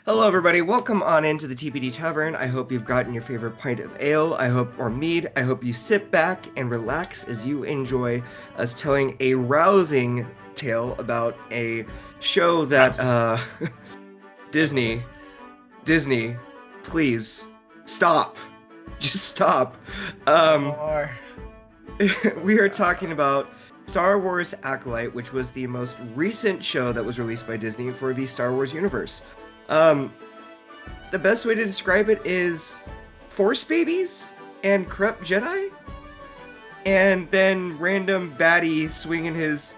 Hello, everybody. Welcome on into the TPD Tavern. I hope you've gotten your favorite pint of ale, or mead. I hope you sit back and relax as you enjoy us telling a rousing tale about a show that, Disney, please, stop. Just stop. We are talking about Star Wars Acolyte, which was the most recent show that was released by Disney for the Star Wars universe. The best way to describe it is Force babies and corrupt Jedi, and then random baddie swinging his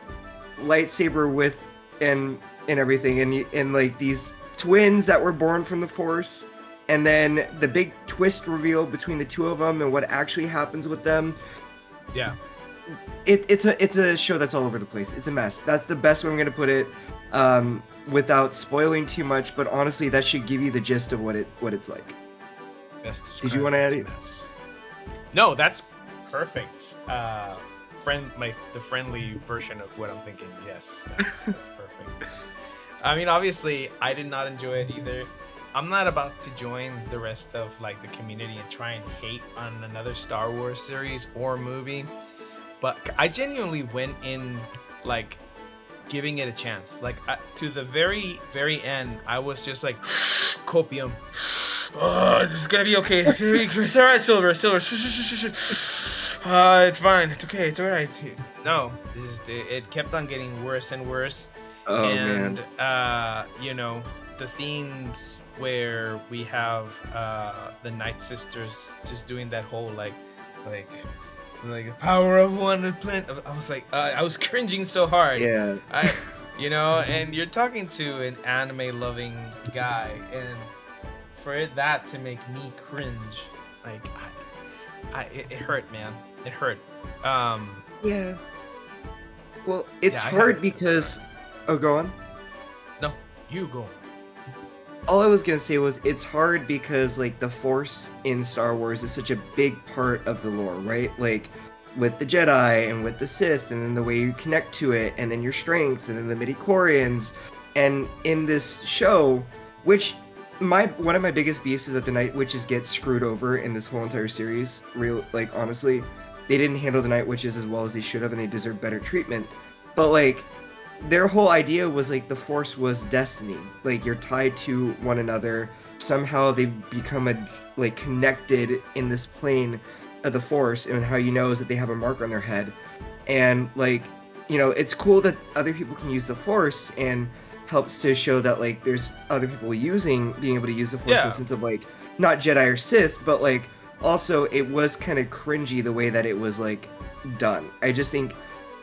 lightsaber with and everything, and like these twins that were born from the Force, and then the big twist reveal between the two of them and what actually happens with them. Yeah. It's a show that's all over the place. It's a mess. That's the best way I'm gonna put it, without spoiling too much. But honestly, that should give you the gist of what it's like. Did you want to add it? No, that's perfect. The friendly version of what I'm thinking. Yes, that's perfect. I mean, obviously, I did not enjoy it either. I'm not about to join the rest of like the community and try and hate on another Star Wars series or movie. But I genuinely went in like giving it a chance. Like to the very, very end, I was just like, copium. Oh, this is gonna be okay. It's all right, Silver. It's fine. It's okay. It's all right. No, it kept on getting worse and worse. Oh, and man. The scenes where we have the Night Sisters just doing that whole like the power of one plant. I was like, I was cringing so hard. Yeah. And you're talking to an anime loving guy, and for that to make me cringe, like, it hurt, man. It hurt. Yeah. Well, it's hard because. Oh, go on. No, you go. All I was gonna say was it's hard because like the Force in Star Wars is such a big part of the lore, right? Like with the Jedi and with the Sith, and then the way you connect to it, and then your strength, and then the midichlorians, and in this show, which one of my biggest beefs is that the Night Witches get screwed over in this whole entire series. Honestly, they didn't handle the Night Witches as well as they should have, and they deserve better treatment. But like, their whole idea was like the Force was destiny. Like you're tied to one another. Somehow they've become connected in this plane of the Force, and how you know is that they have a mark on their head. And it's cool that other people can use the Force, and helps to show that like there's other people being able to use the Force in the sense of like not Jedi or Sith, but like also it was kind of cringy the way that it was like done. I just think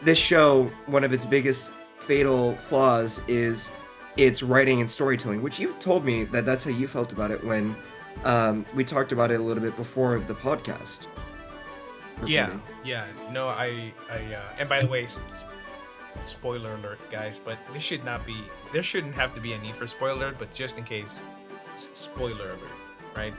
this show, one of its biggest fatal flaws is its writing and storytelling, which you've told me that's how you felt about it when we talked about it a little bit before the podcast. Yeah. No, and by the way, spoiler alert, guys, but there shouldn't have to be a need for spoiler alert, but just in case, spoiler alert, right?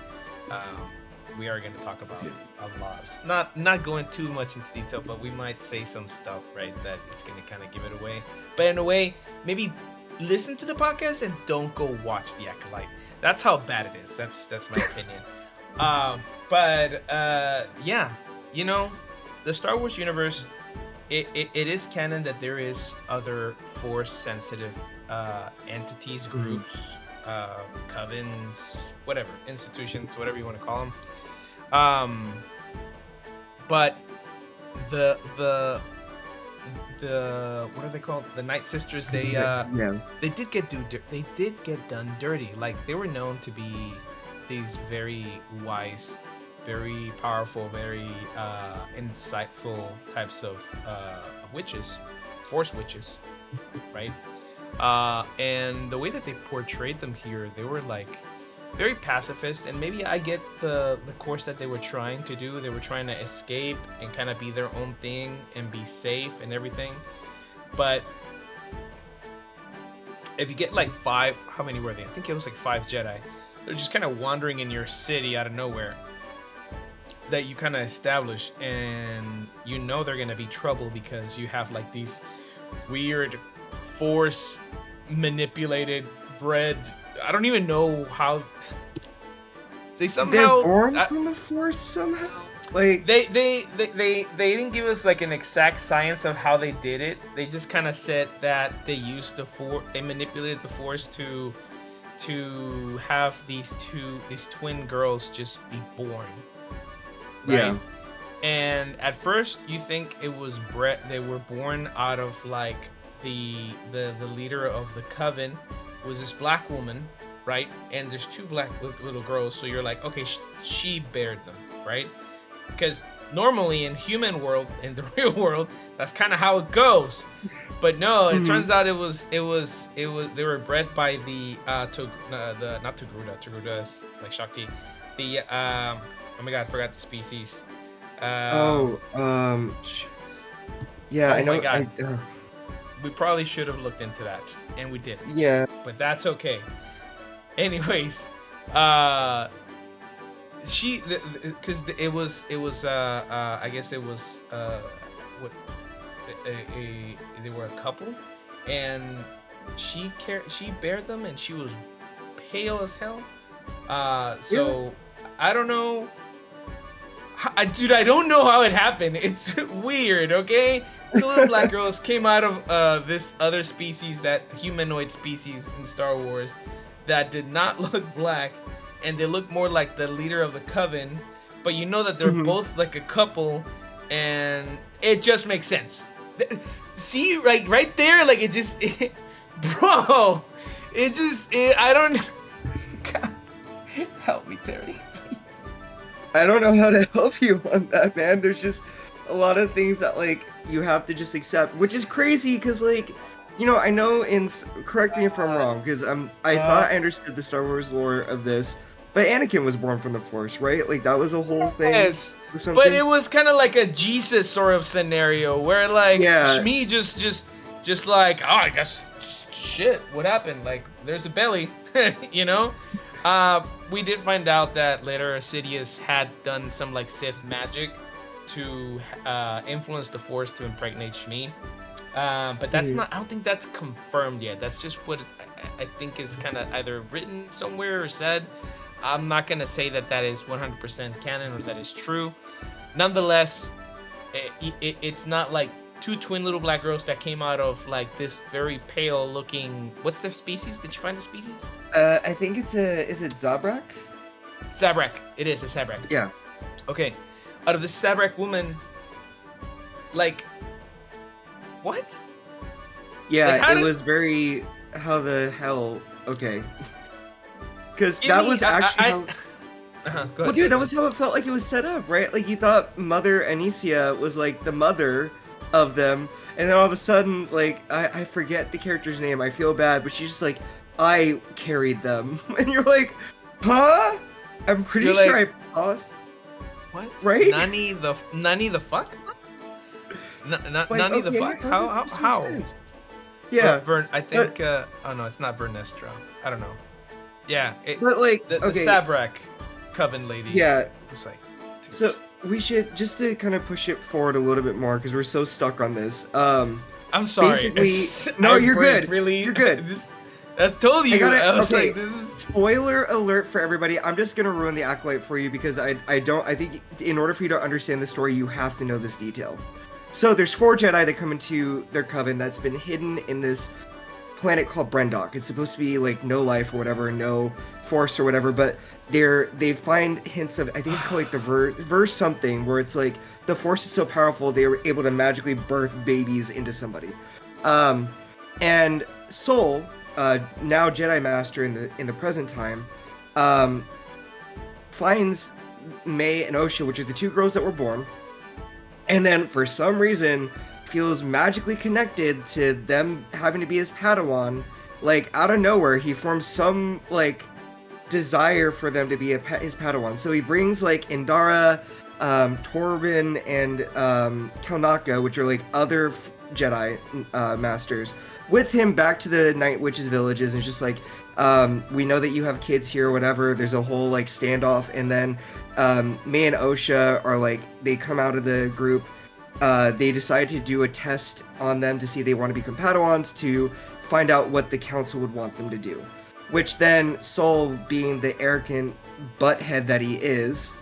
We are going to talk about a lot. Not going too much into detail, but we might say some stuff, right, that it's going to kind of give it away. But in a way, maybe listen to the podcast and don't go watch The Acolyte. That's how bad it is. That's my opinion. The Star Wars universe, it is canon that there is other Force-sensitive entities, groups, covens, whatever, institutions, whatever you want to call them. But the what are they called? The Night Sisters. They did get done dirty. Like they were known to be these very wise, very powerful, very insightful types of witches, Force witches, right? And the way that they portrayed them here, they were like very pacifist, and maybe I get the course that they were trying to do. They were trying to escape and kind of be their own thing and be safe and everything. But if you get like how many were they? I think it was like 5 Jedi. They're just kind of wandering in your city out of nowhere that you kind of establish, and they're going to be trouble because you have like these weird Force manipulated bred I don't even know how they They're somehow born from the Force somehow. Like they didn't give us like an exact science of how they did it. They just kind of said that they used the Force, they manipulated the Force to have these twin girls just be born. Right? yeah, And at first you think it was they were born out of like the leader of the coven was this black woman, right? And there's two black little girls, so you're like, okay, she bared them, right? Because normally in human world, in the real world, that's kind of how it goes. But no, it turns out it was they were bred by the not Togruta is like Shakti, the oh my god, I forgot the species. yeah, Oh I know. my god. We probably should have looked into that, and we didn't. Yeah, But that's okay. Anyways, because it was I guess it was what they were a couple, and she bared them, and she was pale as hell. So I don't know. Dude, I don't know how it happened. It's weird, okay? Two little black girls came out of this other species, that humanoid species in Star Wars, that did not look black, and they look more like the leader of the coven, but you know that they're both like a couple, and it just makes sense. See, like right there, like it just, bro, I don't. God, help me, Terry. I don't know how to help you on that, man. There's just a lot of things that like you have to just accept, which is crazy because like, you know, I know correct me if I'm wrong, because I thought I understood the Star Wars lore of this, but Anakin was born from the Force, right? Like that was a whole thing. Yes, but it was kind of like a Jesus sort of scenario where like Shmi just like, oh, I guess shit, what happened? Like there's a belly, you know. We did find out that later Sidious had done some like Sith magic to influence the Force to impregnate Shmi. But that's not, I don't think that's confirmed yet. That's just what I think is kind of either written somewhere or said. I'm not going to say that that is 100% canon or that is true. Nonetheless, it's not like two twin little black girls that came out of like this very pale looking, what's their species? Did you find the species? I think is it Zabrak? Zabrak. It is a Zabrak. Yeah. Okay. Out of the Zabrak woman, like, what? Yeah, like, it was very, how the hell, okay. Because that was actually how... Go ahead, well, dude, that was how it felt like it was set up, right? Like, you thought Mother Anicia was, like, the mother of them, and then all of a sudden, like, I forget the character's name, I feel bad, but she's just like, I carried them. And you're like, huh? I'm pretty sure I paused. What? Right? Nani the fuck? Nani the fuck? How? Yeah. I think, oh no, it's not Vernestra. I don't know. Yeah. But, like, the okay. Zabrak coven lady. Yeah. Was like, so, we should, just to kind of push it forward a little bit more, because we're so stuck on this. I'm sorry. No, you're good. Really? You're good. I told you. I was okay. like, this is... Spoiler alert for everybody. I'm just gonna ruin the Acolyte for you because I think in order for you to understand the story, you have to know this detail. So there's 4 Jedi that come into their coven that's been hidden in this planet called Brendok. It's supposed to be like no life or whatever, no force or whatever, but they find hints of, I think it's called like the verse something, where it's like the force is so powerful they were able to magically birth babies into somebody. And Soul, now Jedi Master in the present time, finds May and Osha, which are the 2 girls that were born, and then for some reason feels magically connected to them having to be his Padawan. Like out of nowhere, he forms some like desire for them to be his Padawan. So he brings like Indara, Torben, and Kalnaka, which are like other Jedi masters, with him back to the Night Witches villages, and just like, we know that you have kids here or whatever. There's a whole like standoff, and then May and Osha are like, they come out of the group. They decide to do a test on them to see if they want to become Padawans, to find out what the council would want them to do. which then Sol, being the arrogant butthead that he is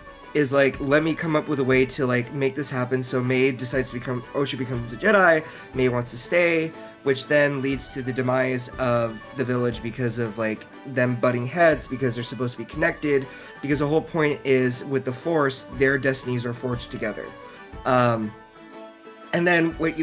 like, let me come up with a way to like make this happen. So May decides to become Osha becomes a Jedi. May wants to stay, which then leads to the demise of the village because of like them butting heads because they're supposed to be connected. Because the whole point is with the Force, their destinies are forged together. And then what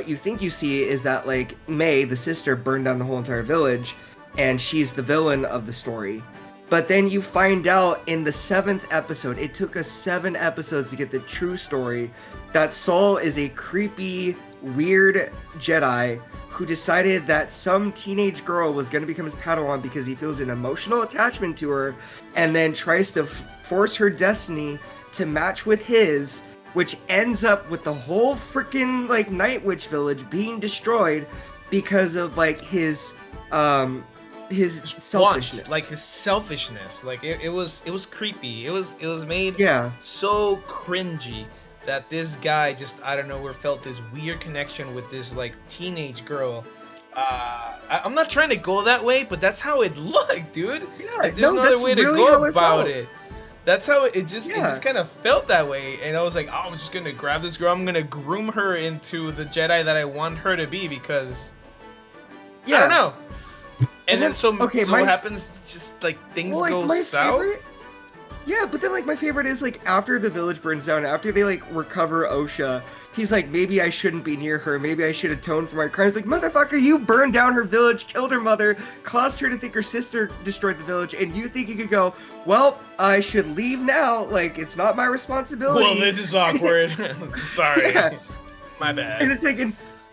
you think you see is that like May, the sister, burned down the whole entire village, and she's the villain of the story. But then you find out in the 7th episode, it took us 7 episodes to get the true story, that Sol is a creepy, weird Jedi who decided that some teenage girl was going to become his Padawan because he feels an emotional attachment to her, and then tries to force her destiny to match with his, which ends up with the whole freaking like Night Witch village being destroyed because of like his selfishness. Like his selfishness. Like it was creepy. It was made so cringy that this guy just out of nowhere felt this weird connection with this like teenage girl. I'm not trying to go that way, but that's how it looked, dude. Yeah, like, there's no other way to go about it. That's how it just kind of felt that way. And I was like, oh, I'm just gonna grab this girl, I'm gonna groom her into the Jedi that I want her to be, because I don't know. And then what happens? Just like things go south. Yeah, but then like my favorite is like after the village burns down, after they like recover Osha, he's like, maybe I shouldn't be near her. Maybe I should atone for my crimes. Like, motherfucker, you burned down her village, killed her mother, caused her to think her sister destroyed the village, and you think you could go, well, I should leave now. Like, it's not my responsibility. Well, this is awkward. Sorry. Yeah. My bad. And it's like,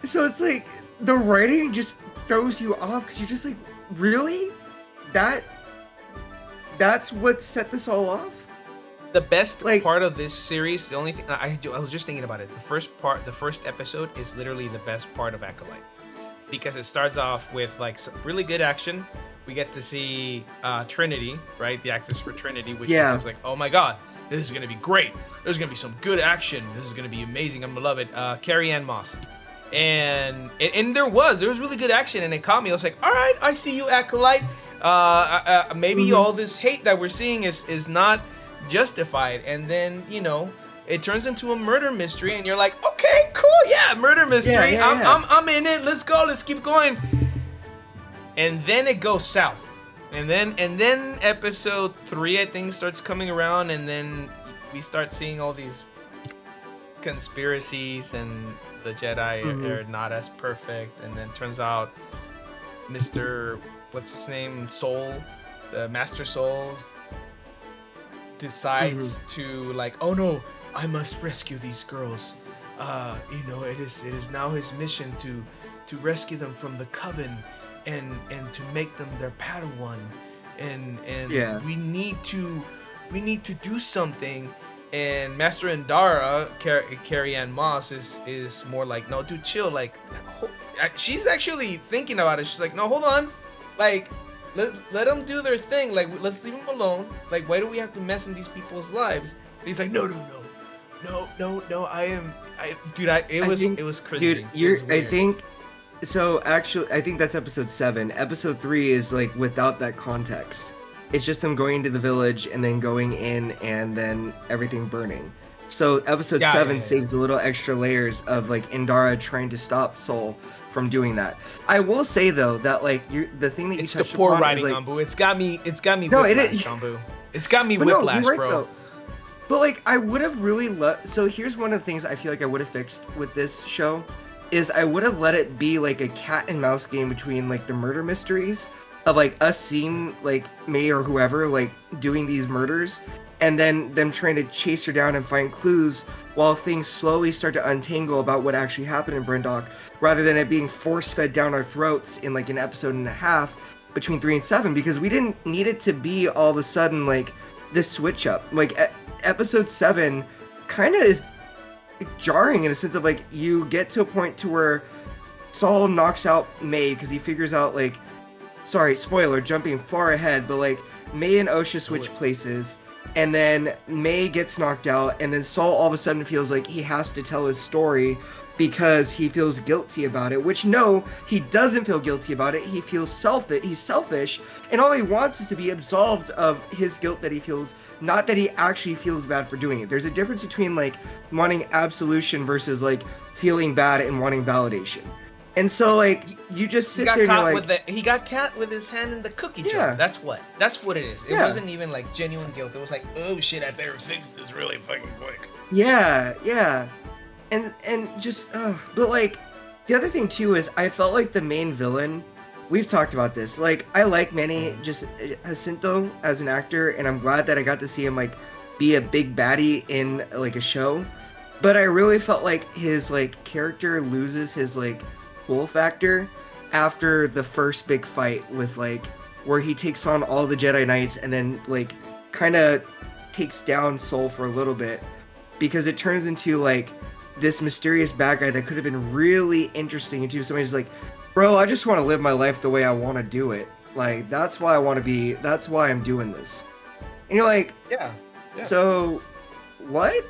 so it's like the writing just throws you off because you're just like, really? That's what set this all off? The best part of this series, the only thing I was just thinking about it. The first episode is literally the best part of Acolyte, because it starts off with like some really good action. We get to see Trinity, right? The actress for Trinity, which is like, oh my god, this is gonna be great. There's gonna be some good action. This is gonna be amazing. I'm gonna love it. Carrie-Anne Moss. And there was really good action, and it caught me. I was like, all right, I see you, Acolyte. Maybe all this hate that we're seeing is not justified. And then, you know, it turns into a murder mystery, and you're like, okay, cool, yeah, murder mystery. I'm in it. Let's go. Let's keep going. And then it goes south. And then episode 3, I think, starts coming around, and then we start seeing all these conspiracies, and the Jedi are not as perfect. And then turns out Mr. what's his name, Soul, the Master Soul, decides to like, oh no, I must rescue these girls. You know, it is now his mission to rescue them from the Coven and to make them their Padawan. And we need to do something. And Master Indara, Carrie-Anne Moss, is more like, no, dude, chill. Like, she's actually thinking about it. She's like, no, hold on. Like, let them do their thing. Like, let's leave them alone. Like, why do we have to mess in these people's lives? And he's like, no. It was cringing. Dude, I think so. Actually, I think that's episode 7. Episode 3 is like without that context. It's just them going into the village and then going in and then everything burning. So episode 7 saves a little extra layers of like Indara trying to stop Sol from doing that. I will say though that like the thing that you touched upon, it's the poor writing, Anbu. It's got me whiplash, Anbu. It's got me whiplash, you're right, bro. Though. But like I would have really so here's one of the things I feel like I would have fixed with this show is I would have let it be like a cat and mouse game between like the murder mysteries of like us seeing like May or whoever like doing these murders, and then them trying to chase her down and find clues while things slowly start to untangle about what actually happened in Brindok, rather than it being force-fed down our throats in like an episode and a half between 3 and 7, because we didn't need it to be all of a sudden like this switch up. Like episode 7 kind of is jarring in a sense of like you get to a point to where Sol knocks out May because he figures out like, sorry, spoiler, jumping far ahead, but like May and Osha switch places, and then May gets knocked out, and then Sol all of a sudden feels like he has to tell his story because he feels guilty about it, which no, he doesn't feel guilty about it. He feels selfish. He's selfish, and all he wants is to be absolved of his guilt that he feels, not that he actually feels bad for doing it. There's a difference between like wanting absolution versus like feeling bad and wanting validation. And so like you just sit there and you're like, he got caught with his hand in the cookie jar. That's what it is. It wasn't even like genuine guilt. It was like, oh shit, I better fix this really fucking quick. Yeah. And just, but like, the other thing too is I felt like the main villain, we've talked about this, like, I like Manny Jacinto as an actor, and I'm glad that I got to see him, like, be a big baddie in, like, a show, but I really felt like his, like, character loses his, like, cool factor after the first big fight with, like, where he takes on all the Jedi Knights and then, like, kind of takes down Soul for a little bit, because it turns into, like, this mysterious bad guy that could have been really interesting into somebody's like, bro, I just want to live my life the way I want to do it. Like, that's why I want to be, that's why I'm doing this. And you're like, yeah. So what?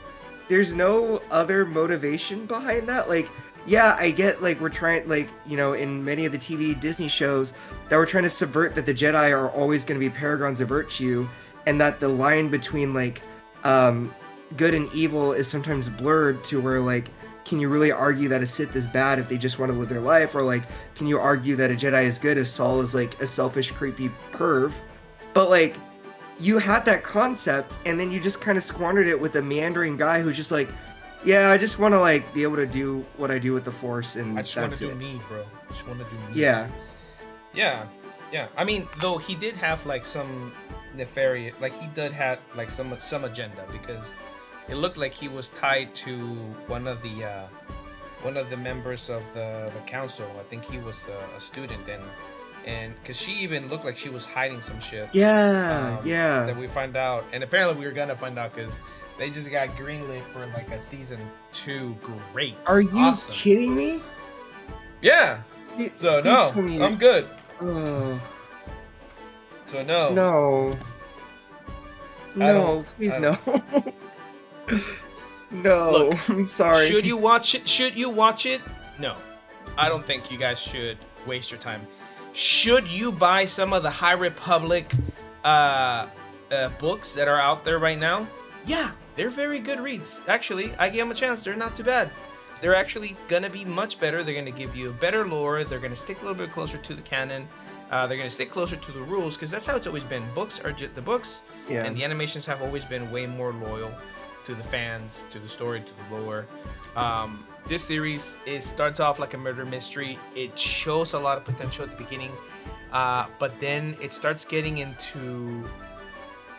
There's no other motivation behind that? Like, yeah, I get, like, we're trying, like, you know, in many of the TV Disney shows that we're trying to subvert that the Jedi are always going to be paragons of virtue, and that the line between, like, good and evil is sometimes blurred to where, like, can you really argue that a Sith is bad if they just want to live their life? Or, like, can you argue that a Jedi is good if Saul is, like, a selfish, creepy perv? But, like, you had that concept, and then you just kind of squandered it with a meandering guy who's just like, yeah, I just want to, like, be able to do what I do with the Force, and I just want to do me, bro. I just want to do me. Yeah. I mean, though he did have, like, some nefarious, like, he did have, like, some agenda, because it looked like he was tied to one of the members of the council. I think he was a student, and because she even looked like she was hiding some shit. Yeah. That we find out, and apparently we were gonna find out because they just got greenlit for like a season 2. Great. Are you kidding me? Yeah. So no, I'm good. So no. Please no. No. Look, I'm sorry. Should you watch it? No. I don't think you guys should waste your time. Should you buy some of the High Republic books that are out there right now? Yeah, they're very good reads. Actually, I gave them a chance. They're not too bad. They're actually gonna be much better. They're gonna give you better lore. They're gonna stick a little bit closer to the canon. They're gonna stick closer to the rules, because that's how it's always been. Books are just the books, and the animations have always been way more loyal to the fans, to the story, to the lore. This series, it starts off like a murder mystery. It shows a lot of potential at the beginning, but then it starts getting into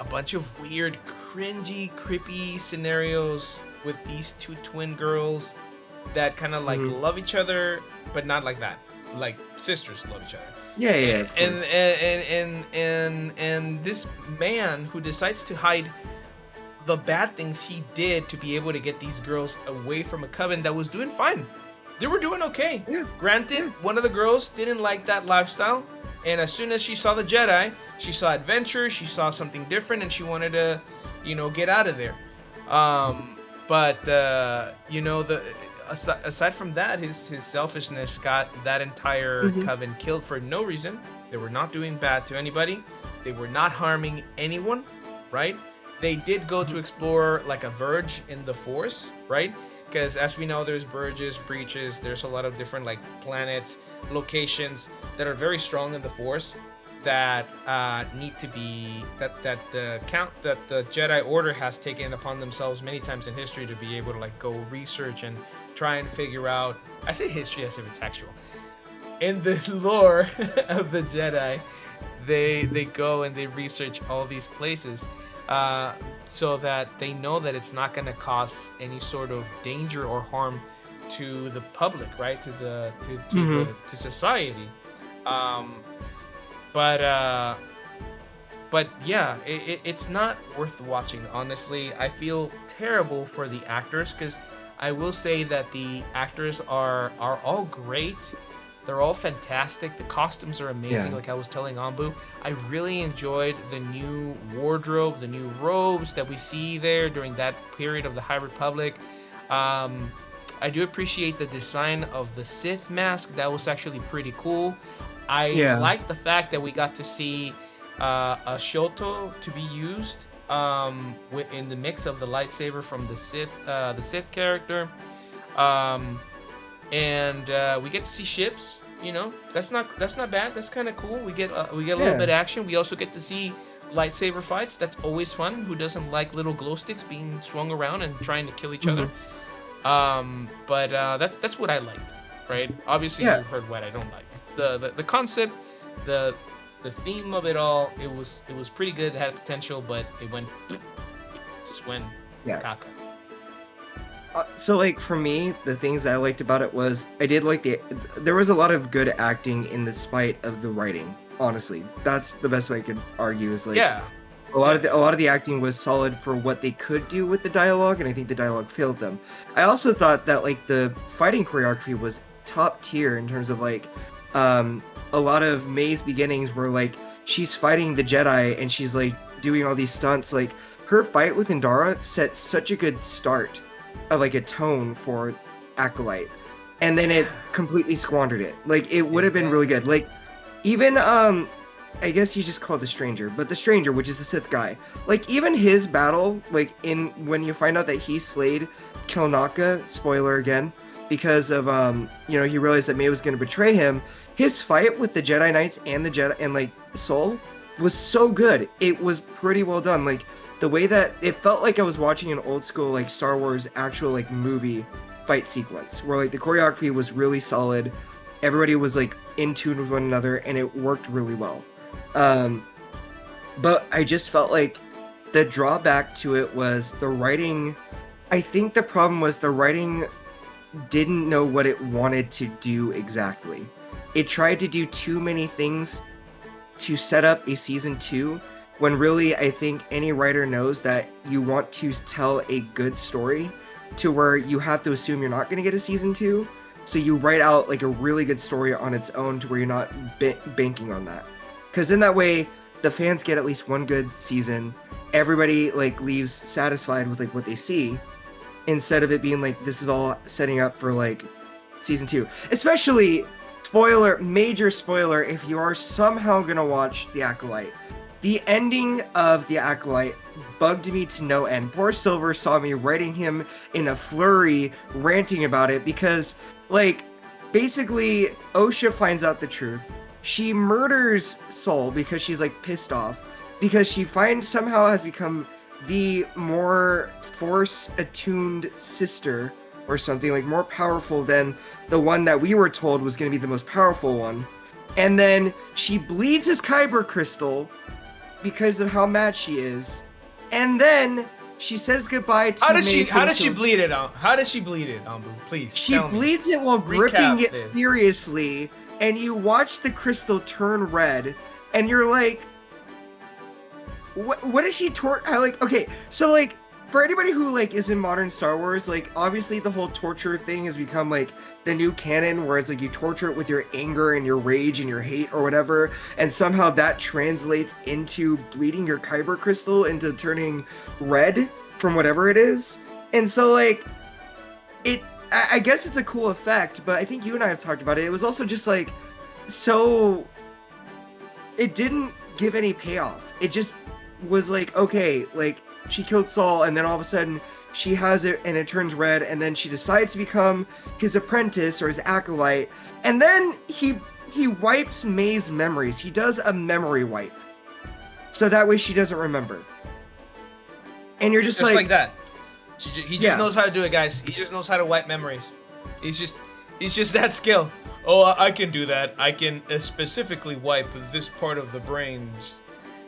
a bunch of weird, cringy, creepy scenarios with these two twin girls that kind of like love each other, but not like that. Like sisters love each other. Yeah. And this man who decides to hide the bad things he did to be able to get these girls away from a coven that was doing fine. They were doing okay. Yeah. Granted, one of the girls didn't like that lifestyle, and as soon as she saw the Jedi, she saw adventure, she saw something different, and she wanted to, get out of there. Aside from that, his selfishness got that entire coven killed for no reason. They were not doing bad to anybody. They were not harming anyone, right? They did go to explore like a verge in the Force, right? Because as we know, there's verges, breaches. There's a lot of different like planets, locations that are very strong in the Force that need to be that the Jedi Order has taken upon themselves many times in history to be able to like go research and try and figure out. I say history as if it's actual. In the lore of the Jedi, they go and they research all these places. So that they know that it's not going to cause any sort of danger or harm to the public, right? To society. But yeah, it's not worth watching. Honestly, I feel terrible for the actors, because I will say that the actors are all great. They're all fantastic. The costumes are amazing. Like I was telling Anbu, I really enjoyed the new wardrobe, the new robes that we see there during that period of the High Republic. I do appreciate the design of the Sith mask. That was actually pretty cool. I like the fact that we got to see a Shoto to be used in the mix of the lightsaber from the Sith character, and we get to see ships. You know, that's not bad. That's kind of cool. We get a little bit of action. We also get to see lightsaber fights. That's always fun. Who doesn't like little glow sticks being swung around and trying to kill each other? But that's what I liked, right? Obviously, you heard what I don't like. The concept, the theme of it all. It was pretty good. It had potential, but it went caca. So like for me, the things I liked about it was I did like there was a lot of good acting in the spite of the writing. Honestly, that's the best way I could argue. Is like a lot of the acting was solid for what they could do with the dialogue, and I think the dialogue failed them. I also thought that like the fighting choreography was top tier in terms of like a lot of May's beginnings where like she's fighting the Jedi and she's like doing all these stunts. Like her fight with Indara set such a good start of like a tone for Acolyte, and then it completely squandered it. Like it would have been really good. Like even I guess he's just called the Stranger, but the Stranger, which is the Sith guy, like even his battle, like when you find out that he slayed Kilnaka, spoiler again, because of you know, he realized that May was going to betray him. His fight with the Jedi Knights and the Jedi and like Soul was so good. It was pretty well done. Like the way that it felt like I was watching an old school like Star Wars actual like movie fight sequence where like the choreography was really solid. Everybody was like in tune with one another and it worked really well. But I just felt like the drawback to it was the writing. I think the problem was the writing didn't know what it wanted to do exactly. It tried to do too many things to set up a season 2, when really I think any writer knows that you want to tell a good story to where you have to assume you're not going to get a season 2. So you write out like a really good story on its own to where you're not banking on that. Because in that way, the fans get at least one good season. Everybody like leaves satisfied with like what they see, instead of it being like this is all setting up for like season 2. Especially major spoiler, if you are somehow gonna watch The Acolyte. The ending of The Acolyte bugged me to no end. Poor Silver saw me writing him in a flurry, ranting about it, because, like, basically, Osha finds out the truth. She murders Soul because she's, like, pissed off. Because she somehow has become the more Force-attuned sister, or something, like, more powerful than the one that we were told was going to be the most powerful one. And then she bleeds his Kyber crystal because of how mad she is, and then she says goodbye to How does she bleed it out? How does she bleed it, Anbu? Please. She bleeds it while gripping it furiously, and you watch the crystal turn red, and you're like, what is she okay, so like for anybody who like is in modern Star Wars, like obviously the whole torture thing has become like the new canon, where it's like you torture it with your anger and your rage and your hate or whatever, and somehow that translates into bleeding your Kyber crystal into turning red from whatever it is. And so like I guess it's a cool effect, but I think you and I have talked about it. It was also just like, so it didn't give any payoff. It just was like, okay, like she killed Saul, and then all of a sudden she has it and it turns red, and then she decides to become his apprentice or his acolyte, and then he wipes May's memories. He does a memory wipe, so that way she doesn't remember. And you're just like that. He just knows how to do it, guys. He just knows how to wipe memories. He's just that skill. Oh, I can do that. I can specifically wipe this part of the brain.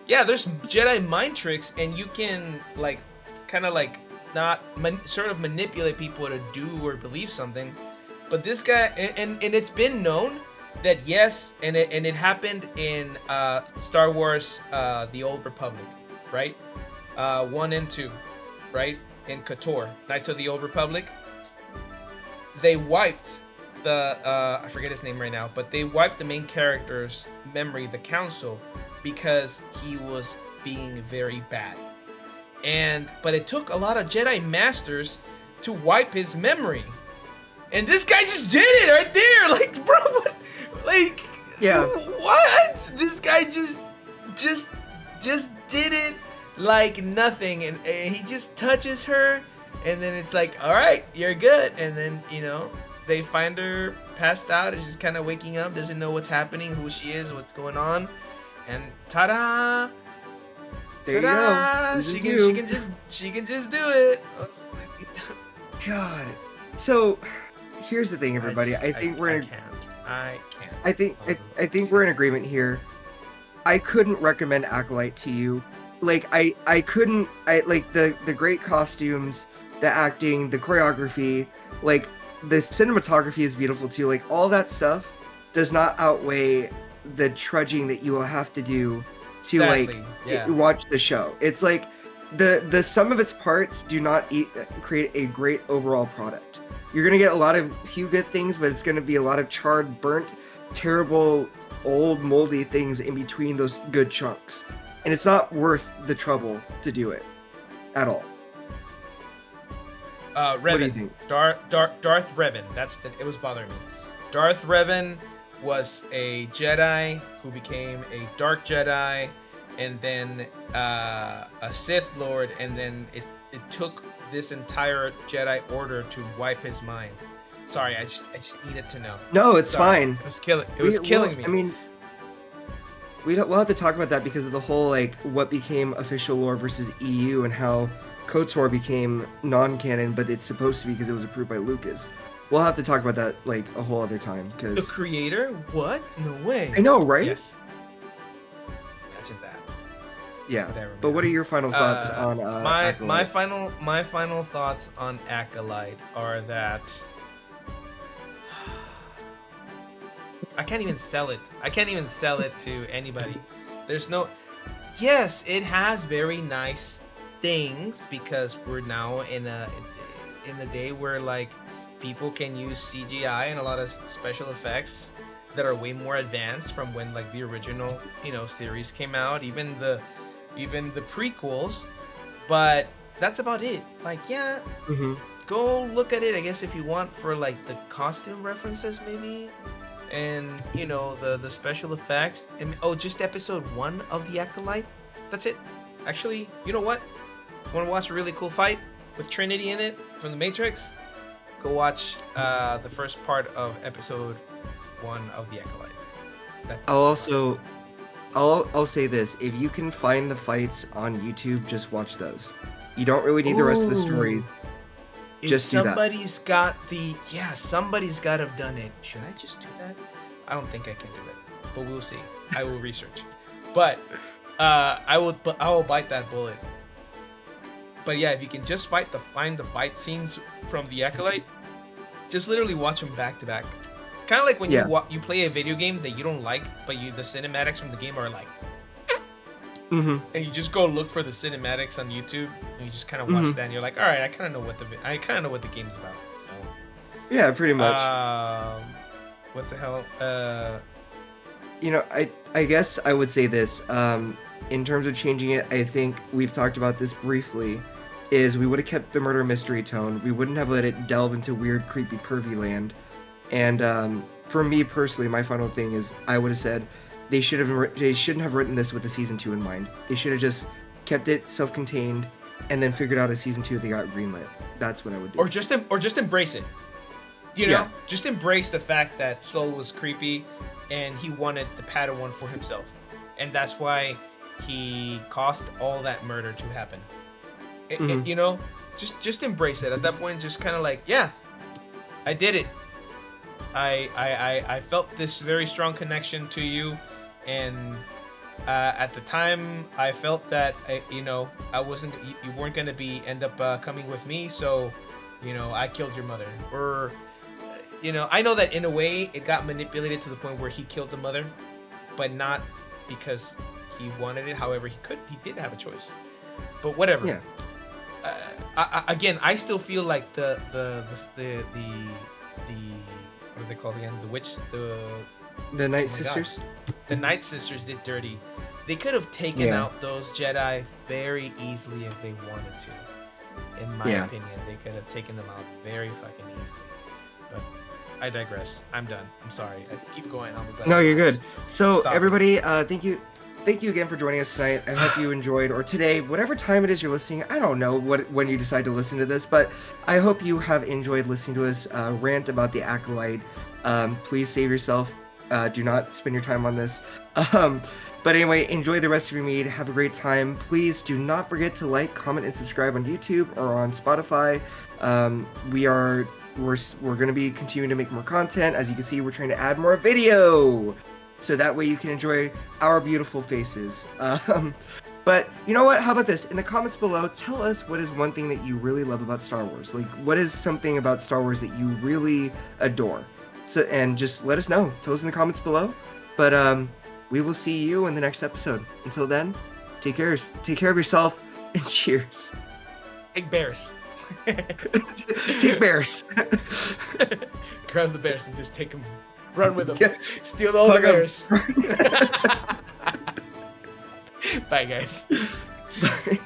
Yeah, there's Jedi mind tricks, and you can like kind of like not sort of manipulate people to do or believe something. But this guy, and it's been known that yes, and it happened in Star Wars, The Old Republic, right? 1 and 2, right? In KOTOR, Knights of the Old Republic. They wiped the I forget his name right now, but they wiped the main character's memory, the Council, because he was being very bad. But it took a lot of Jedi Masters to wipe his memory. And this guy just did it right there. Like, bro, what? Like, Yeah. What? This guy just did it like nothing, and he just touches her, and then it's like, all right, you're good. And then they find her passed out, and she's kind of waking up, doesn't know what's happening, who she is, what's going on, and ta-da! There ta-da! You go. She can just do it. God. So here's the thing, everybody. I think we're in agreement here. I couldn't recommend Acolyte to you. Like I couldn't. Like the great costumes, the acting, the choreography, like the cinematography is beautiful too. Like all that stuff does not outweigh the trudging that you will have to do to watch the show. It's like the sum of its parts do not create a great overall product. You're gonna get a lot of few good things, but it's gonna be a lot of charred, burnt, terrible, old, moldy things in between those good chunks, and it's not worth the trouble to do it at all. Revan. What do you think? Darth Revan. It was bothering me. Darth Revan was a Jedi who became a Dark Jedi, and then a Sith Lord, and then it took this entire Jedi Order to wipe his mind. Sorry, I just needed to know. No, it's fine. It was killing me. I mean, we'll have to talk about that because of the whole like what became official lore versus EU and how KOTOR became non-canon, but it's supposed to be because it was approved by Lucas. We'll have to talk about that like a whole other time. Because the creator? What? No way. I know, right? Yes. Imagine that. Yeah. Whatever, but what are your final thoughts on Acolyte? My final thoughts on Acolyte are that I can't even sell it. I can't even sell it to anybody. There's no. Yes, it has very nice things because we're now in the day where like people can use CGI and a lot of special effects that are way more advanced from when like the original series came out, even the prequels, but that's about it. Like go look at it, I guess, if you want, for like the costume references maybe, and the special effects, and just episode 1 of the Acolyte. That's it. Actually, you know what? Want to watch a really cool fight with Trinity in it from the Matrix? Go watch the first part of episode 1 of the Acolyte. I'll say this: if you can find the fights on YouTube, just watch those. You don't really need the rest of the stories. Just do that. Somebody's got to have done it. Should I just do that? I don't think I can do it, but we'll see. I will research. But I will bite that bullet. But yeah, if you can just find the fight scenes from the Acolyte, just literally watch them back to back. Kind of like when you play a video game that you don't like, but the cinematics from the game are like, and you just go look for the cinematics on YouTube, and you just kind of watch that, and you're like, all right, I kind of know what the game's about. So yeah, pretty much. What the hell? I guess I would say this. In terms of changing it, I think we've talked about this briefly. Is we would have kept the murder mystery tone. We wouldn't have let it delve into weird, creepy, pervy land. And for me personally, my final thing is I would have said they shouldn't have written this with the season 2 in mind. They should have just kept it self-contained and then figured out a season 2 if they got greenlit. That's what I would do. Or just embrace it. Just embrace the fact that Soul was creepy and he wanted the Padawan for himself, and that's why he caused all that murder to happen. Just embrace it. At that point, just kind of like, yeah, I did it. I felt this very strong connection to you, and at the time I felt that you weren't gonna end up coming with me, so I killed your mother. Or I know that in a way it got manipulated to the point where he killed the mother, but not because he wanted it. However, he did have a choice. But whatever. Yeah. I still feel like the what are they called again? The Night Sisters. God. The Night Sisters did dirty. They could have taken out those Jedi very easily if they wanted to. In my opinion, they could have taken them out very fucking easily. But I digress. I'm done. I'm sorry. I keep going on. No, you're good. So Stop everybody, thank you again for joining us tonight. I hope you enjoyed, or today, whatever time it is you're listening. I don't know when you decide to listen to this, but I hope you have enjoyed listening to us rant about the Acolyte. Please save yourself. Do not spend your time on this. But anyway, enjoy the rest of your mead. Have a great time. Please do not forget to like, comment, and subscribe on YouTube or on Spotify. We're going to be continuing to make more content. As you can see, we're trying to add more video, so that way you can enjoy our beautiful faces. But you know what? How about this? In the comments below, tell us what is one thing that you really love about Star Wars. Like, what is something about Star Wars that you really adore? So, and just let us know. Tell us in the comments below. But we will see you in the next episode. Until then, take care of yourself, and cheers. Take bears. Take bears. Grab the bears and just take them. Run with them. Yeah. Steal all the bears. Bye, guys. Bye.